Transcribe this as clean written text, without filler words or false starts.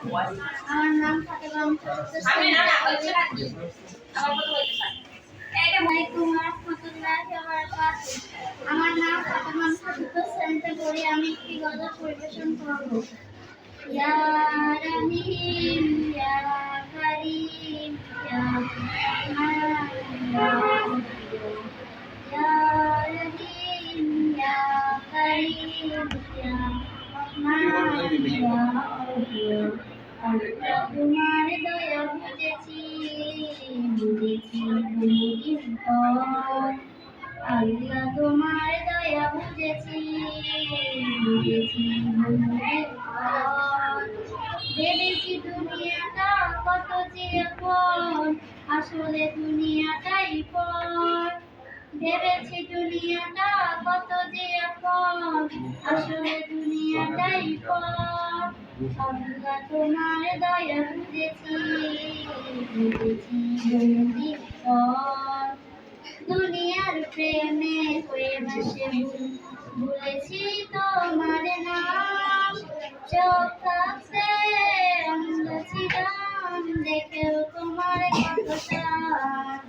আমার নাম ফাতেমা আমার নাম ফাতেমা চতুর্থ শ্রেণীতে পড়ি। আমি একটি গজল পরিবেশন করব। ইয়া রহিম ইয়া করিম ইয়া রহমান ইয়া রহিম ইয়া করিম ইয়া রহমান ইয়া রহিম। আল্লাহ তোমার দয়া বুঝেছি বুঝেছি বহুদিন পর। আল্লাহ তোমার দয়া বুঝেছি বুঝেছি বহুদিন পর। ভেবেছি দুনিয়াটা কত যে আপন, আসলে দুনিয়াটাই পর। ভেবেছি দুনিয়াটা কত যে আপন, আসলে দুনিয়াটাই পর। আল্লাহ তোমার দয়া বুঝেছি বুঝেছি বহুদিন পর। দুনিয়ার প্রেমে হয়ে বসে ভুলেছি তোমার নাম। চোখ থাকতে অন্ধ ছিলাম, দেখেও তোমার কত টান।